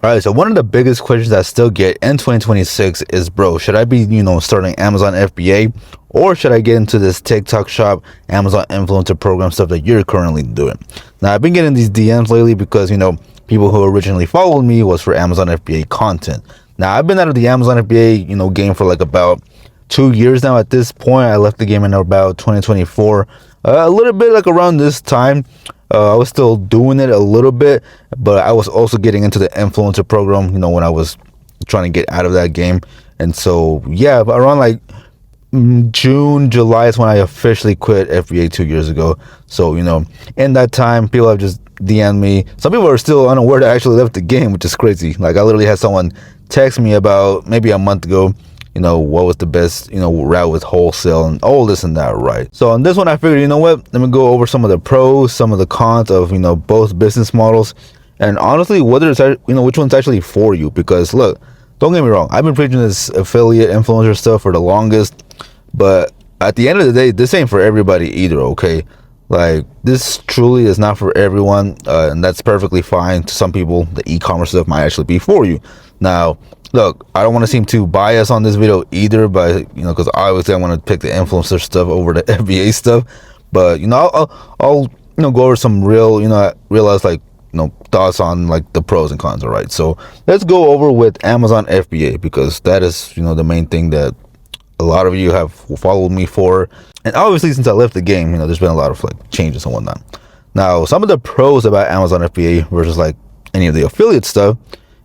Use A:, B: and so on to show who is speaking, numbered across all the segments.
A: All right, so one of the biggest questions I still get in 2026 is, bro, should I be, starting Amazon FBA, or should I get into this TikTok shop, Amazon influencer program stuff that you're currently doing? Now, I've been getting these DMs lately because, people who originally followed me was for Amazon FBA content. Now, I've been out of the Amazon FBA, game for like about 2 years now at this point. I left the game in about 2024, a little bit like around this time. I was still doing it a little bit, but I was also getting into the influencer program, when I was trying to get out of that game. And so, yeah, around like June, July is when I officially quit FBA 2 years ago. So, in that time, people have just DM'd me. Some people are still unaware that I actually left the game, which is crazy. Like, I literally had someone text me about maybe a month ago, what was the best, route with wholesale and all this and that, right? So on this one, I figured, what, let me go over some of the pros, some of the cons of, both business models, and honestly, whether it's, which one's actually for you. Because look, don't get me wrong, I've been preaching this affiliate influencer stuff for the longest, but at the end of the day, this ain't for everybody either, okay? Like, this truly is not for everyone, and that's perfectly fine. To some people, the e-commerce stuff might actually be for you. Now, look, I don't want to seem too biased on this video either, but because obviously I want to pick the influencer stuff over the FBA stuff. But I'll go over some real realize thoughts on like the pros and cons. All right, so let's go over with Amazon FBA, because that is the main thing that a lot of you have followed me for. And obviously, since I left the game, there's been a lot of like changes and whatnot. Now, some of the pros about Amazon FBA versus like any of the affiliate stuff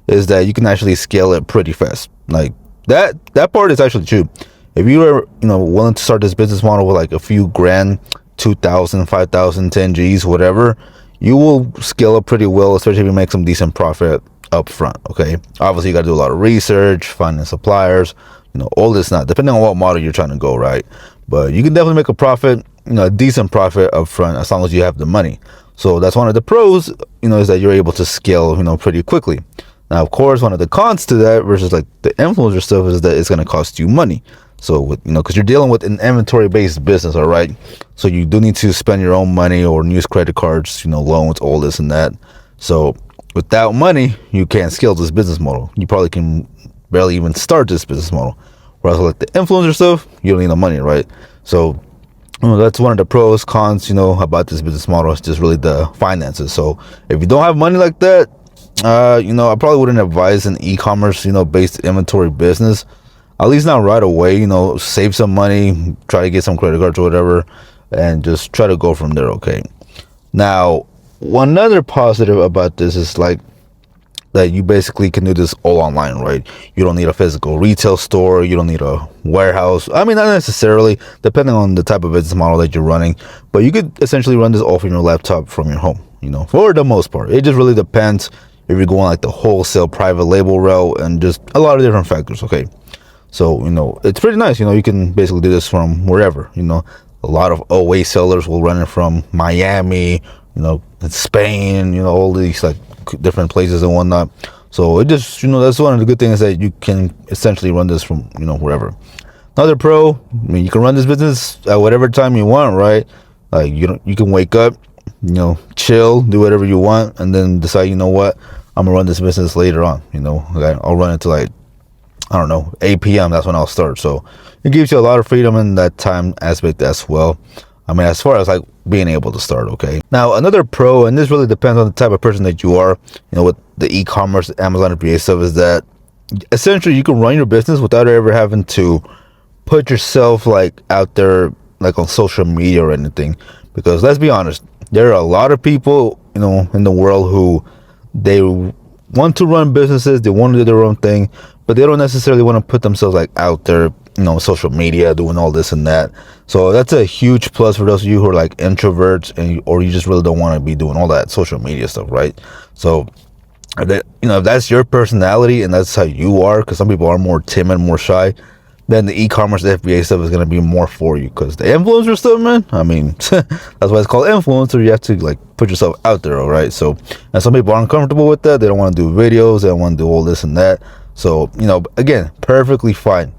A: is that you can actually scale it pretty fast. Like that part is actually true. If you are willing to start this business model with like a few grand, 2,000, 5,000, 10 G's, whatever, you will scale up pretty well, especially if you make some decent profit up front. Okay, obviously you got to do a lot of research, finding suppliers, all this, not depending on what model you're trying to go, right? But you can definitely make a profit, a decent profit up front, as long as you have the money. So that's one of the pros, is that you're able to scale, pretty quickly. Now, of course, one of the cons to that versus like the influencer stuff is that it's going to cost you money. So, with, because you're dealing with an inventory-based business, all right? So you do need to spend your own money or use credit cards, loans, all this and that. So without money, you can't scale this business model. You probably can barely even start this business model. Whereas like the influencer stuff, you don't need no money, right? So that's one of the pros, cons, about this business model. It's just really the finances. So if you don't have money like that, I probably wouldn't advise an e-commerce, based inventory business. At least not right away. Save some money, try to get some credit cards or whatever, and just try to go from there. Okay. Now, one other positive about this is like that you basically can do this all online, right? You don't need a physical retail store. You don't need a warehouse. I mean, not necessarily, depending on the type of business model that you're running, but you could essentially run this all from your laptop from your home, for the most part. It just really depends if you're going like the wholesale private label route and just a lot of different factors. Okay. So, it's pretty nice. You can basically do this from wherever, a lot of OA sellers will run it from Miami, Spain, all these like different places and whatnot. So it just, that's one of the good things, that you can essentially run this from, wherever. Another pro, you can run this business at whatever time you want, right? Like you can wake up, chill, do whatever you want, and then decide, what, I'm gonna run this business later on. I'll run it to like, I don't know, 8 p.m. That's when I'll start. So it gives you a lot of freedom in that time aspect as well. I mean, as far as like being able to start. Okay. Now, another pro, and this really depends on the type of person that you are, with the e-commerce, Amazon FBA stuff, is that essentially you can run your business without ever having to put yourself like out there, like on social media or anything. Because let's be honest, there are a lot of people, in the world who they want to run businesses, they want to do their own thing, but they don't necessarily want to put themselves like out there, social media, doing all this and that. So that's a huge plus for those of you who are like introverts, or you just really don't want to be doing all that social media stuff, right? So if that's your personality and that's how you are, because some people are more timid, more shy, then the e-commerce FBA stuff is going to be more for you. Because the influencer stuff, man, I mean, that's why it's called influencer. You have to like put yourself out there, all right? So, and some people aren't comfortable with that. They don't want to do videos. They don't want to do all this and that. So, again, perfectly fine.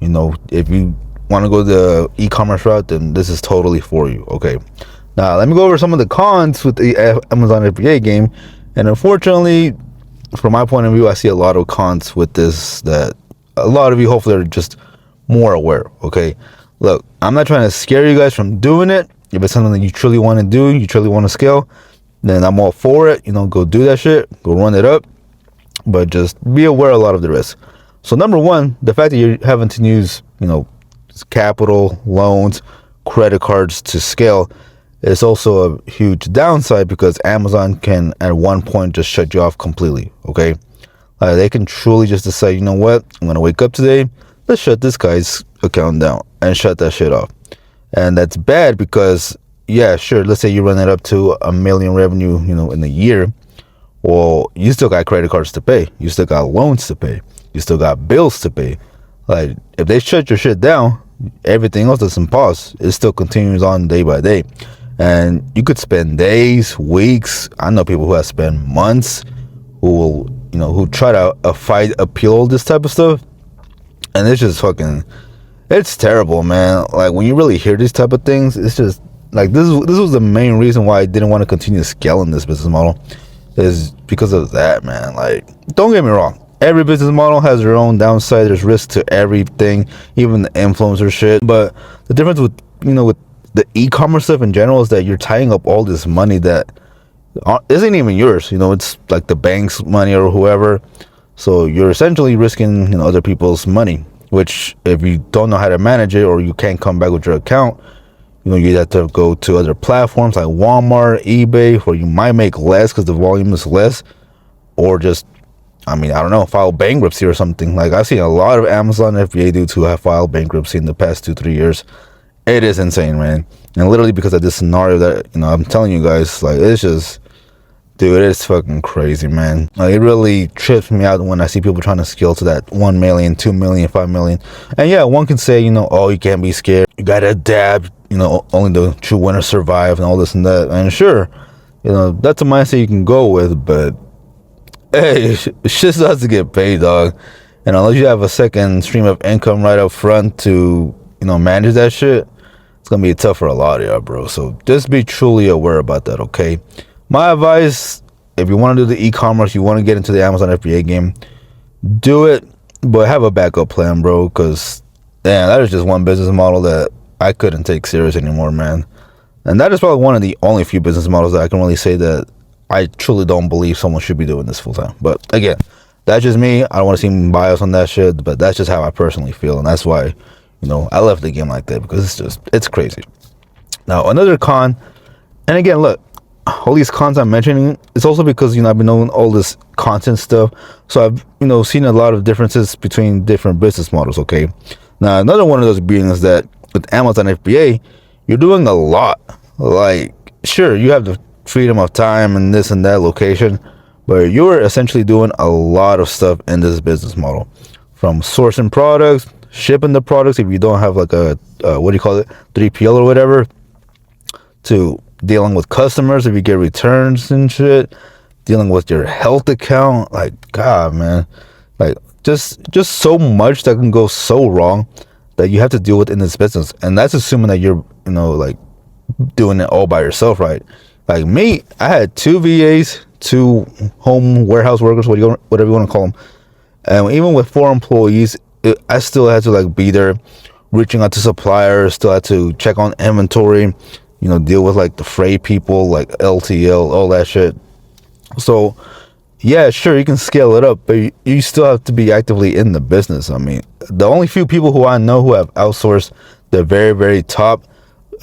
A: If you want to go the e-commerce route, then this is totally for you. Okay. Now, let me go over some of the cons with the Amazon FBA game. And unfortunately, from my point of view, I see a lot of cons with this that a lot of you hopefully are just more aware. Okay, look, I'm not trying to scare you guys from doing it. If it's something that you truly want to do, you truly want to scale, then I'm all for it. Go do that shit, go run it up, but just be aware of a lot of the risks. So number one, the fact that you're having to use capital, loans, credit cards to scale is also a huge downside, because Amazon can at one point just shut you off completely. Okay, they can truly just decide, you know what, I'm gonna wake up today, let's shut this guy's account down and shut that shit off. And that's bad because, yeah, sure, let's say you run it up to $1 million revenue, in a year. Well, you still got credit cards to pay, you still got loans to pay, you still got bills to pay. Like, if they shut your shit down, everything else doesn't pause. It still continues on day by day. And you could spend days, weeks. I know people who have spent months who will, who try to fight, appeal all this type of stuff. And it's just fucking, it's terrible, man. Like, when you really hear these type of things, it's just like, this was the main reason why I didn't want to continue scaling this business model, is because of that, man. Like, don't get me wrong. Every business model has their own downside. There's risk to everything, even the influencer shit. But the difference with, with the e-commerce stuff in general is that you're tying up all this money that isn't even yours. It's like the bank's money or whoever. So you're essentially risking, other people's money, which if you don't know how to manage it, or you can't come back with your account, you have to go to other platforms like Walmart, eBay, where you might make less because the volume is less, or just, I don't know, file bankruptcy or something. Like, I've seen a lot of Amazon FBA dudes who have filed bankruptcy in the past 2-3 years. It is insane, man. And literally because of this scenario that, I'm telling you guys, like, it's just, dude, it's fucking crazy, man. Like, it really trips me out when I see people trying to scale to that 1 million, 2 million, 5 million. And yeah, one can say, oh, you can't be scared, you gotta adapt, only the true winners survive and all this and that. And sure, that's a mindset you can go with, but hey, shit still has to get paid, dog. And unless you have a second stream of income right up front to, manage that shit, it's gonna be tough for a lot of y'all, bro. So just be truly aware about that, okay? My advice, if you want to do the e-commerce, you want to get into the Amazon FBA game, do it, but have a backup plan, bro, because, damn, that is just one business model that I couldn't take serious anymore, man. And that is probably one of the only few business models that I can really say that I truly don't believe someone should be doing this full time. But again, that's just me. I don't want to seem biased on that shit, but that's just how I personally feel. And that's why, I left the game like that, because it's crazy. Now, another con, and again, look, all these cons I'm mentioning, it's also because, I've been knowing all this content stuff. So I've, seen a lot of differences between different business models, okay? Now, another one of those being is that with Amazon FBA, you're doing a lot. Like, sure, you have the freedom of time and this and that location, but you're essentially doing a lot of stuff in this business model, from sourcing products, shipping the products if you don't have like a 3PL or whatever, to dealing with customers if you get returns and shit, dealing with your health account. Like, God, man, like just so much that can go so wrong that you have to deal with in this business. And that's assuming that you're like doing it all by yourself, right? Like me, I had 2 VAs, 2 home warehouse workers, whatever you want to call them. And even with 4 employees, I still had to like be there, reaching out to suppliers, still had to check on inventory, deal with like the freight people, like LTL, all that shit. So yeah, sure, you can scale it up, but you still have to be actively in the business. The only few people who I know who have outsourced the very, very top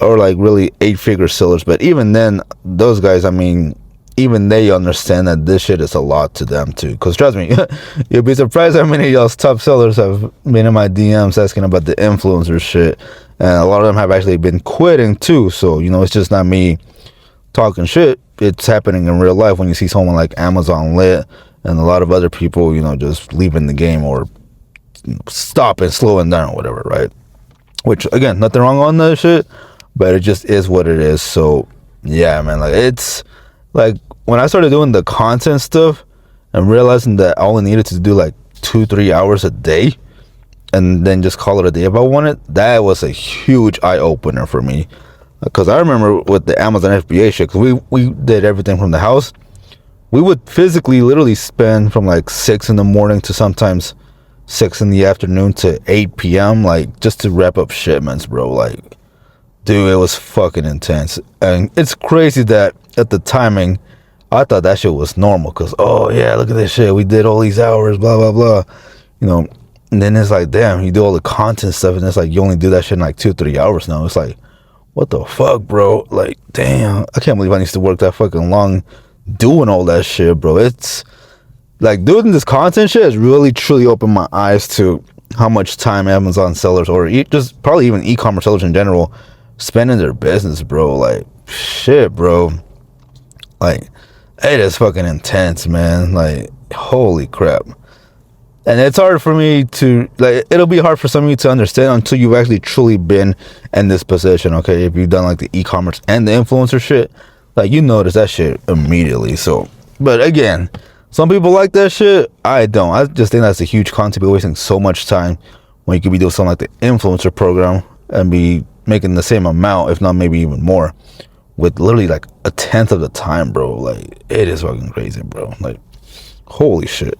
A: are like really 8-figure sellers. But even then, those guys, even they understand that this shit is a lot to them too. Because trust me, you'll be surprised how many of y'all's top sellers have been in my DMs asking about the influencer shit. And a lot of them have actually been quitting too. So, it's just not me talking shit. It's happening in real life when you see someone like Amazon Lit and a lot of other people, just leaving the game or stopping, slowing down, whatever, right? Which, again, nothing wrong on that shit, but it just is what it is. So, yeah, man, like, it's like when I started doing the content stuff and realizing that I only needed to do like 2-3 hours a day and then just call it a day if I wanted, that was a huge eye-opener for me. Because I remember with the Amazon FBA shit, because we did everything from the house. we would physically literally spend from like 6 in the morning to sometimes 6 in the afternoon to 8 p.m. like just to wrap up shipments, bro. Like, dude, it was fucking intense. And it's crazy that at the timing, I thought that shit was normal. Because, oh, yeah, look at this shit. We did all these hours, blah, blah, blah. You know, and then it's like, damn, you do all the content stuff. And it's like, you only do that shit in like 2-3 hours now. It's like, what the fuck, bro? Like, damn, I can't believe I need to work that fucking long doing all that shit, bro. It's like doing this content shit has really truly opened my eyes to how much time Amazon sellers, or just probably even e-commerce sellers in general, spend in their business, bro. Like, shit, bro. Like, it is fucking intense, man. Like, holy crap. And it's hard for me to, like, it'll be hard for some of you to understand until you've actually truly been in this position, okay? If you've done, like, the e-commerce and the influencer shit, like, you notice that shit immediately. So, but again, some people like that shit. I don't. I just think that's a huge con to be wasting so much time when you could be doing something like the influencer program and be making the same amount, if not maybe even more, with literally, like, 1/10 of the time, bro. Like, it is fucking crazy, bro. Like, holy shit.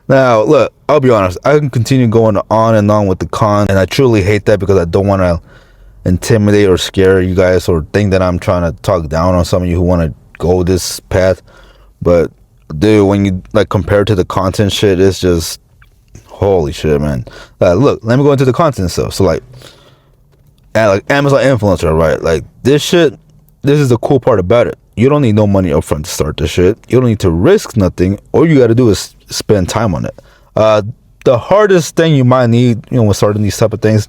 A: Now, look, I'll be honest. I can continue going on and on with the con, and I truly hate that because I don't want to intimidate or scare you guys or think that I'm trying to talk down on some of you who want to go this path. But, dude, when you, like, compare to the content shit, it's just, holy shit, man. Look, let me go into the content stuff. So, like Amazon influencer, right? Like, this shit, this is the cool part about it. You don't need no money up front to start this shit. You don't need to risk nothing. All you got to do is spend time on it. The hardest thing you might need, when starting these type of things,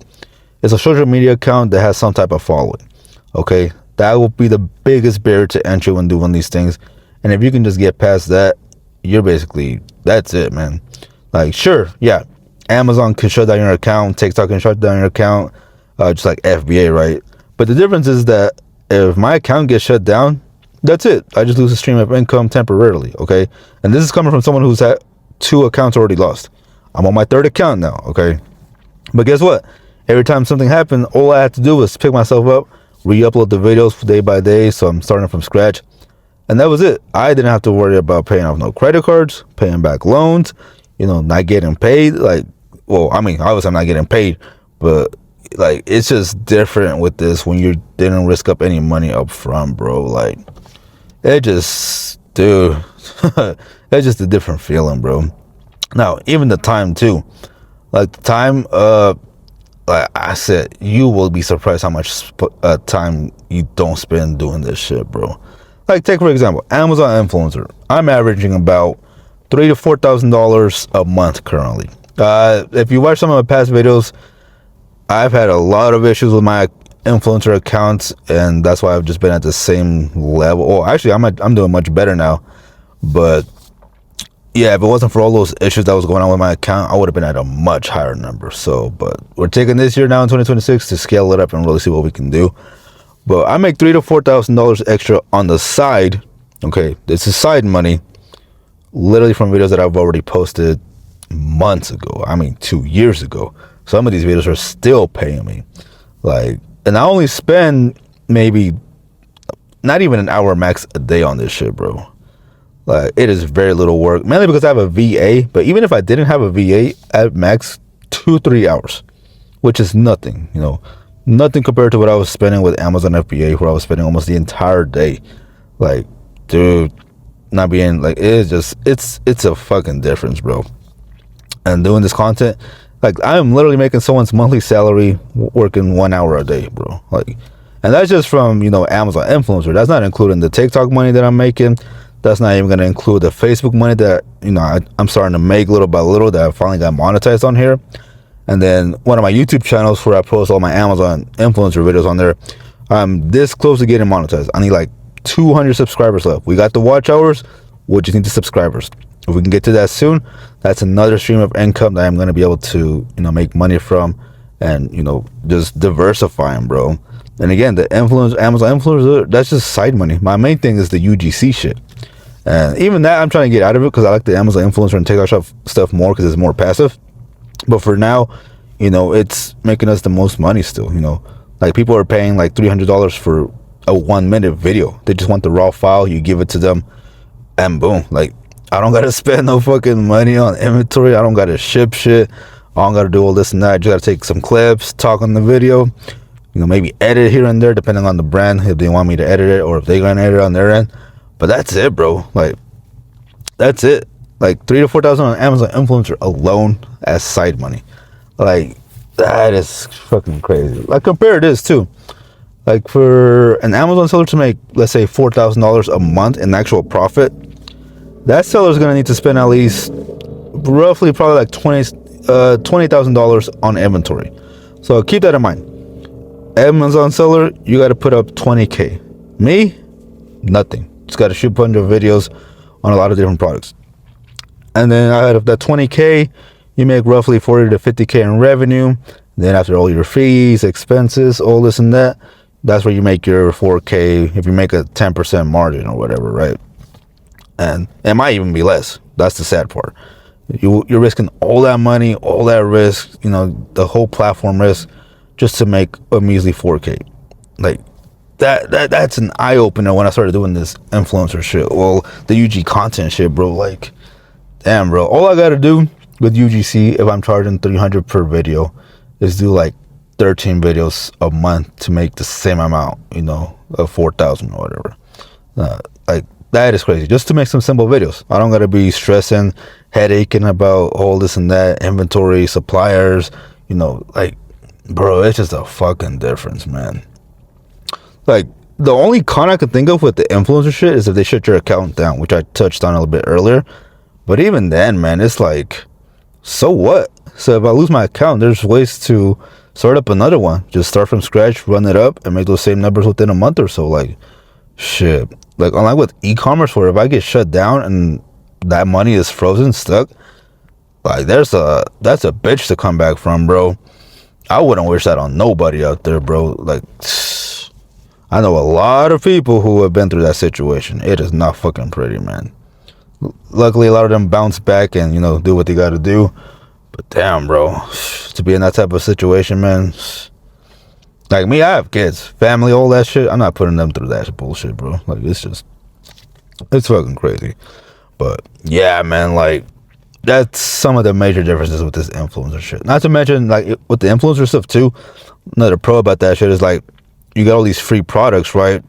A: is a social media account that has some type of following. Okay, that will be the biggest barrier to entry when doing these things. And if you can just get past that, you're basically, that's it, man. Like, sure, yeah, Amazon can shut down your account, TikTok can shut down your account, just like FBA, right? But the difference is that if my account gets shut down, that's it. I just lose a stream of income temporarily, okay? And this is coming from someone who's had 2 accounts already lost. I'm on my 3rd account now, okay? But guess what? Every time something happened, all I had to do was pick myself up, re-upload the videos day by day, so I'm starting from scratch. And that was it. I didn't have to worry about paying off no credit cards, paying back loans, not getting paid. Like, well, I mean, obviously I'm not getting paid, but, like, it's just different with this when you didn't risk up any money up front, bro. Like, it just, dude, it's just a different feeling, bro. Now, even the time too, like the time, like I said, you will be surprised how much time you don't spend doing this shit, bro. Like, take for example, Amazon influencer. I'm averaging about $3,000 to $4,000 a month currently. If you watch some of my past videos, I've had a lot of issues with my influencer accounts, and that's why I've just been at the same level. Oh, actually, I'm doing much better now. But yeah, if it wasn't for all those issues that was going on with my account, I would have been at a much higher number. So, but we're taking this year now in 2026 to scale it up and really see what we can do. But I make $3,000 to $4,000 extra on the side. Okay, this is side money, literally from videos that I've already posted months ago. I mean, 2 years ago. Some of these videos are still paying me. Like, and I only spend maybe not even an hour max a day on this shit, bro. Like, it is very little work, mainly because I have a VA. But even if I didn't have a VA, at max 2-3 hours, which is nothing, nothing compared to what I was spending with Amazon FBA, where I was spending almost the entire day. Like, dude, not being like, it's just, it's a fucking difference, bro. And doing this content, like, I am literally making someone's monthly salary working 1 hour a day, bro. Like, and that's just from, Amazon influencer. That's not including the TikTok money that I'm making. That's not even going to include the Facebook money that, I'm starting to make little by little, that I finally got monetized on here. And then one of my YouTube channels where I post all my Amazon influencer videos on there, I'm this close to getting monetized. I need like 200 subscribers left. We got the watch hours. We just need the subscribers. If we can get to that soon, that's another stream of income that I'm going to be able to, make money from, and, just diversifying, bro. And again, the Amazon influencer, that's just side money. My main thing is the UGC shit. And even that, I'm trying to get out of it because I like the Amazon influencer and TikTok shop stuff more because it's more passive. But for now, it's making us the most money still, Like, people are paying like $300 for a 1-minute video. They just want the raw file. You give it to them. and boom, like I don't gotta spend no fucking money on inventory. I don't gotta ship shit. I don't gotta do all this and that. I just gotta take some clips, talk on the video, maybe edit here and there depending on the brand if they want me to edit it or if they're gonna edit it on their end. But that's it, bro. Like that's it. Like 3,000 to 4,000 on Amazon influencer alone as side money. Like that is fucking crazy. Like compare this too. Like for an Amazon seller to make, let's say, $4,000 a month in actual profit, that seller is gonna need to spend at least roughly probably like $20,000 on inventory. So keep that in mind. Amazon seller, you got to put up 20K. Me, nothing. Just got to shoot a bunch of videos on a lot of different products. And then out of that 20K, you make roughly 40 to 50K in revenue. Then after all your fees, expenses, all this and that, that's where you make your 4K if you make a 10% margin or whatever, right? And it might even be less. That's the sad part. You're risking all that money, all that risk, the whole platform risk, just to make a measly 4K. Like that's an eye opener when I started doing this influencer shit. Well, the UG content shit, bro. Like, damn, bro. All I gotta do with UGC, if I'm charging $300 per video, is do like 13 videos a month to make the same amount, of 4,000 or whatever. Like that is crazy. Just to make some simple videos. I don't gotta be stressing, headaching about all this and that, inventory, suppliers, like. Bro, it's just a fucking difference, man. Like, the only con I could think of with the influencer shit is if they shut your account down, which I touched on a little bit earlier. But even then, man, it's like, so what? So if I lose my account, there's ways to start up another one. Just start from scratch, run it up, and make those same numbers within a month or so. Like, shit. Like, unlike with e-commerce, where if I get shut down and that money is frozen, stuck, like, that's a bitch to come back from, bro. I wouldn't wish that on nobody out there, bro. Like, I know a lot of people who have been through that situation. It is not fucking pretty, man. Luckily, a lot of them bounce back and, do what they gotta do. But damn, bro, to be in that type of situation, man. Like me, I have kids, family, all that shit. I'm not putting them through that bullshit, bro. Like, it's fucking crazy. But yeah, man, like, that's some of the major differences with this influencer shit. Not to mention, like, with the influencer stuff too, another pro about that shit is, like, you got all these free products, right?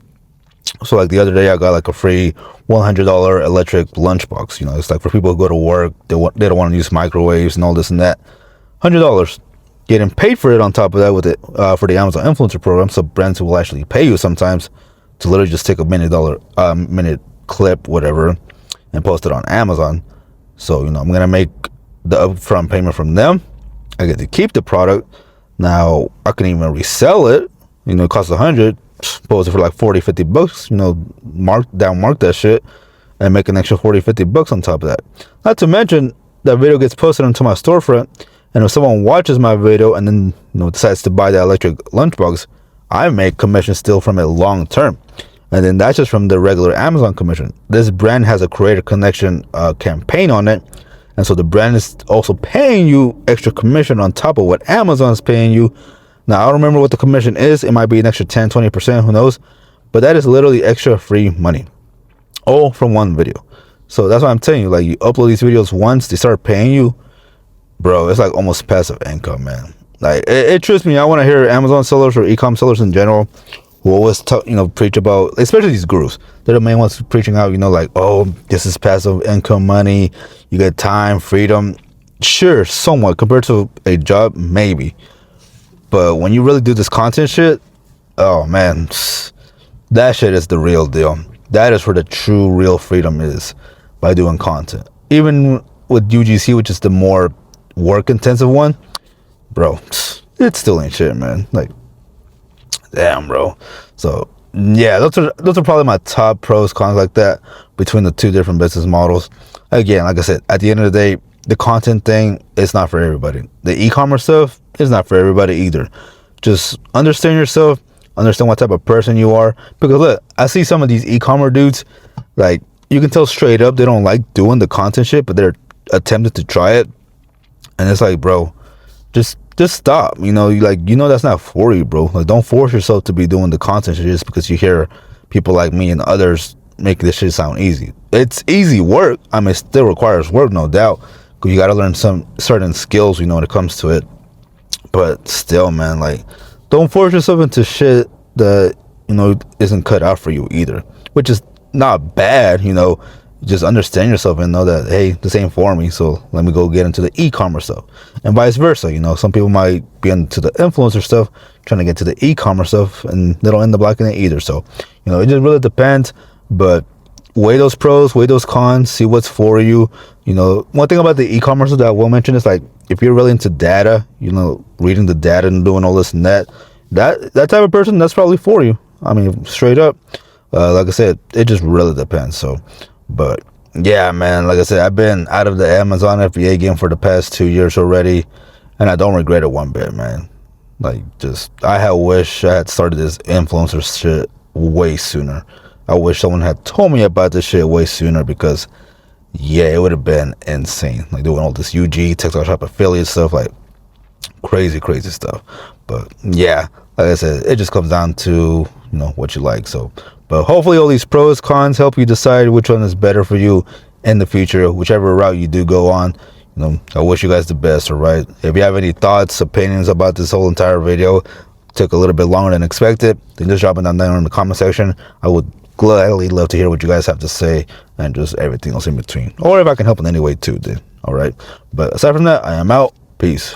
A: So, like, the other day I got, like, a free $100 electric lunchbox. It's like for people who go to work, they don't want to use microwaves and all this and that. $100. Getting paid for it on top of that with it for the Amazon influencer program. So brands will actually pay you sometimes to literally just take a minute clip, whatever, and post it on Amazon. So, I'm going to make the upfront payment from them. I get to keep the product. Now, I can even resell it. It costs $100. Post it for like 40, 50 bucks. Mark that shit and make an extra 40, 50 bucks on top of that. Not to mention, that video gets posted onto my storefront. And if someone watches my video and then, decides to buy the electric lunchbox, I make commission still from it long term. And then that's just from the regular Amazon commission. This brand has a creator connection campaign on it. And so the brand is also paying you extra commission on top of what Amazon's paying you. Now, I don't remember what the commission is. It might be an extra 10, 20%, who knows? But that is literally extra free money. All from one video. So that's what I'm telling you. Like, you upload these videos once, they start paying you. Bro, it's like almost passive income, man. Like, it trusts me. I want to hear Amazon sellers or e-com sellers in general who always preach about, especially these gurus. They're the main ones preaching out, like, oh, this is passive income money. You get time, freedom. Sure, somewhat. Compared to a job, maybe. But when you really do this content shit, oh, man, that shit is the real deal. That is where the true, real freedom is, by doing content. Even with UGC, which is the more work-intensive one, bro, it still ain't shit, man. Like, damn, bro. So yeah, those are probably my top pros, cons like that between the two different business models. Again, like I said, at the end of the day, the content thing, it's not for everybody. The e-commerce stuff is not for everybody either. Just understand yourself, understand what type of person you are. Because look, I see some of these e-commerce dudes, like, you can tell straight up they don't like doing the content shit, but they're attempting to try it. And it's like, bro, just stop. That's not for you, bro. Like, don't force yourself to be doing the content shit just because you hear people like me and others making this shit sound easy. It's easy work. I mean, it still requires work, no doubt, because you got to learn some certain skills, when it comes to it. But still, man, like, don't force yourself into shit that, isn't cut out for you either, which is not bad. Just understand yourself and know that, hey, this ain't for me, so let me go get into the e-commerce stuff, and vice versa. Some people might be into the influencer stuff, trying to get to the e-commerce stuff, and they don't end up liking it either. So it just really depends. But weigh those pros, weigh those cons, see what's for you. One thing about the e-commerce that I will mention is, like, if you're really into data, reading the data and doing all this and that type of person, that's probably for you. I mean, straight up. Like I said, it just really depends. So, but yeah, man, like I said, I've been out of the Amazon FBA game for the past 2 years already, and I don't regret it one bit, man. Like, I wish I had started this influencer shit way sooner. I wish someone had told me about this shit way sooner, because yeah, it would have been insane. Like, doing all this UG, TikTok Shop affiliate stuff, like crazy stuff. But yeah, like I said, it just comes down to, what you like. So, but hopefully all these pros, cons help you decide which one is better for you in the future, whichever route you do go on. I wish you guys the best, all right? If you have any thoughts, opinions about this whole entire video, took a little bit longer than expected, then just drop it down there in the comment section. I would gladly love to hear what you guys have to say, and just everything else in between. Or if I can help in any way too, then all right. But aside from that, I am out. Peace.